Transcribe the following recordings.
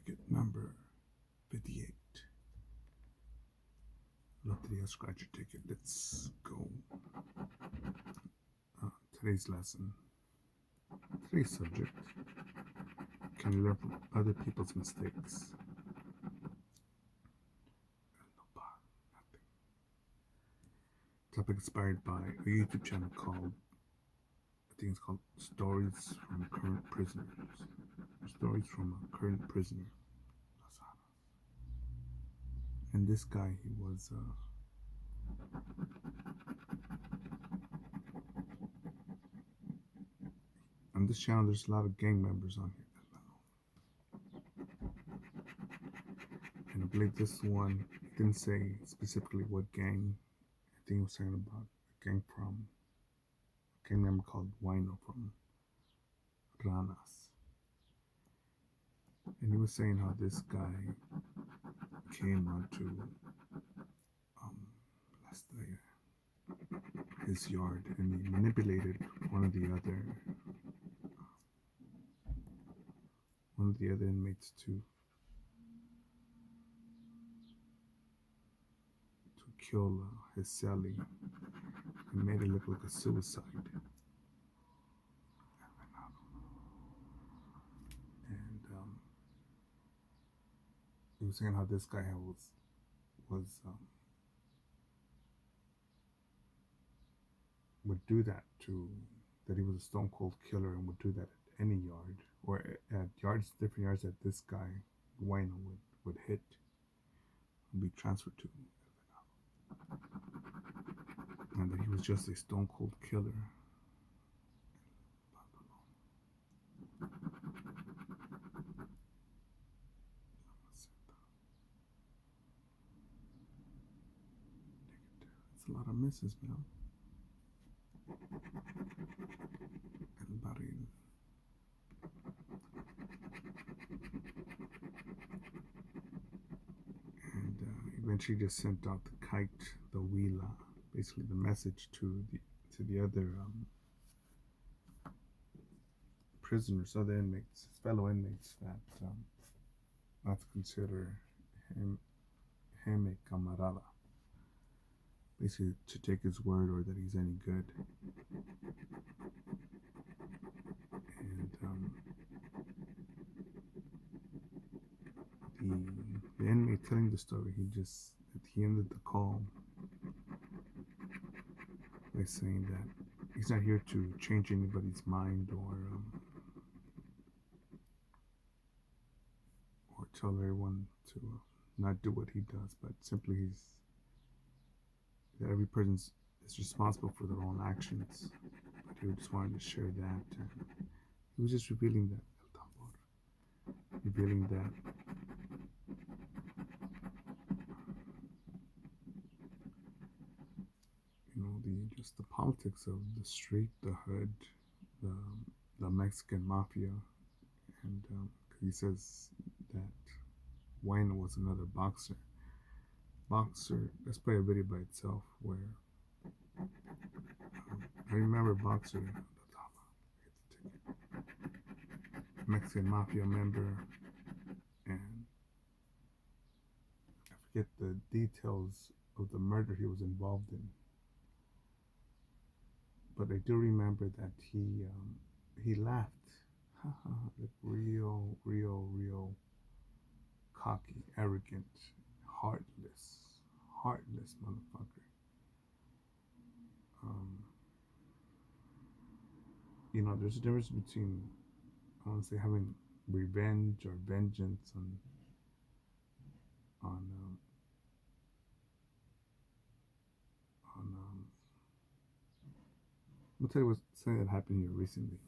Ticket number 58. Loteria scratcher ticket. Let's go. Today's lesson. Today's subject. Can you learn from other people's mistakes? Nothing. Topic inspired by a YouTube channel called, I think it's called Stories from Current Prisoners. Stories from a Current Prisoner. And this guy, he was on this channel. There's a lot of gang members on here, and I believe this one didn't say specifically what gang. I think he was saying about a gang member called Wino from Ranas, and he was saying how this guy came onto his yard, and he manipulated one of the other inmates to kill his cellie, and made it look like a suicide. And he was saying how this guy would do that that he was a stone cold killer and would do that at any yard, or at different yards that this guy Wayne would hit and be transferred to, and that he was just a stone cold killer. It's a lot of misses, man. And eventually just sent out the kite, the wheela, basically the message to the other prisoners, other inmates, his fellow inmates, that not to consider him a camarada, basically to take his word or that he's any good. And the inmate telling the story, he ended the call by saying that he's not here to change anybody's mind or tell everyone to not do what he does, but simply that every person is responsible for their own actions. But he just wanted to share that. He was just revealing that, just the politics of the street, the hood, the Mexican mafia, and he says that Wayne was another boxer. Let's play a video by itself where I remember boxer, Mexican mafia member, and I forget the details of the murder he was involved in. But I do remember that he laughed, like real cocky, arrogant, heartless motherfucker. There's a difference between, I want to say, having revenge or vengeance on I'll tell you something that happened here recently,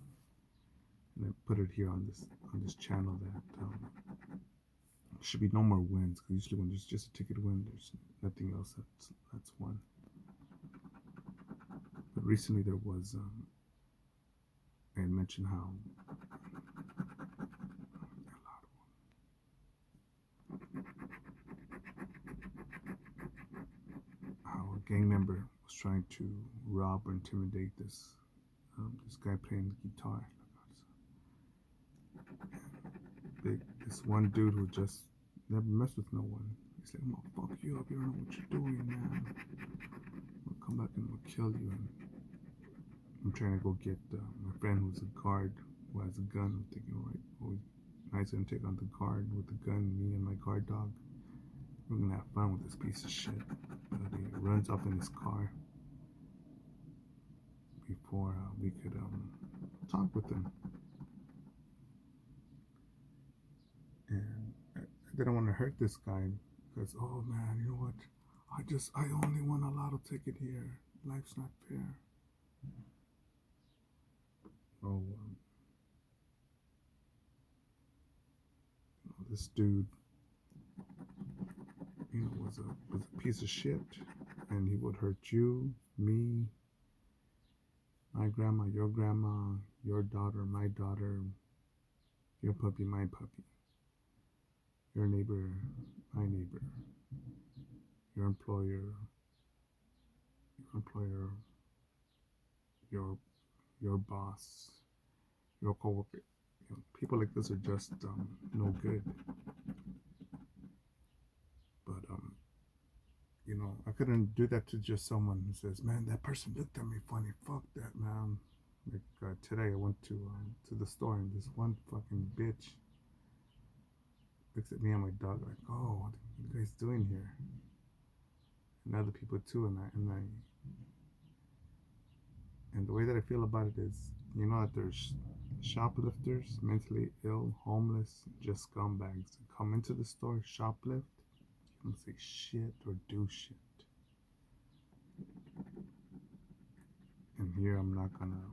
and I put it here on this channel, that should be no more wins, because usually when there's just a ticket win, there's nothing else that's won. But recently there was I had mentioned how a gang member was trying to rob or intimidate this guy playing the guitar. This this one dude who just never messed with no one. He's like, I'm gonna fuck you up. You don't know what you're doing, man. I'm gonna come back and I'm gonna kill you. And I'm trying to go get my friend who's a guard who has a gun. I'm thinking, right, oh, nice gonna take on the guard with the gun. Me and my guard dog. We're gonna have fun with this piece of shit. But he runs up in his car before we could talk with him. And I didn't want to hurt this guy because, oh man, you know what? I only want a lotto ticket here. Life's not fair. Oh, this dude, was a piece of shit, and he would hurt you, me, my grandma, your daughter, my daughter, your puppy, my puppy, your neighbor, my neighbor, your employer, your boss, your coworker. People like this are just no good. But I couldn't do that to just someone who says, "Man, that person looked at me funny. Fuck that, man." Like today, I went to the store and this one fucking bitch looks at me and my dog like, "Oh, what are you guys doing here?" And other people too, and the way that I feel about it is, that there's shoplifters, mentally ill, homeless, just scumbags that come into the store, shoplift, don't say shit or do shit. And here I'm not gonna,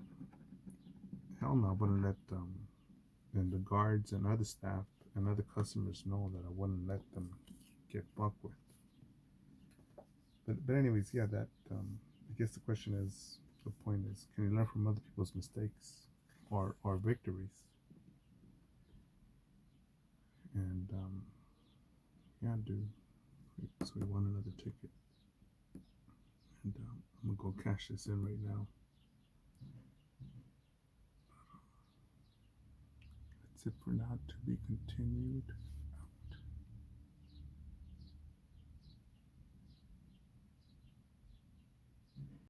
hell no, I wouldn't let and the guards and other staff and other customers know that I wouldn't let them get fucked with. But anyways, yeah, that I guess the question is, the point is, can you learn from other people's mistakes or victories? And yeah, dude. So we won another ticket, and I'm gonna go cash this in right now. That's it for now. To be continued.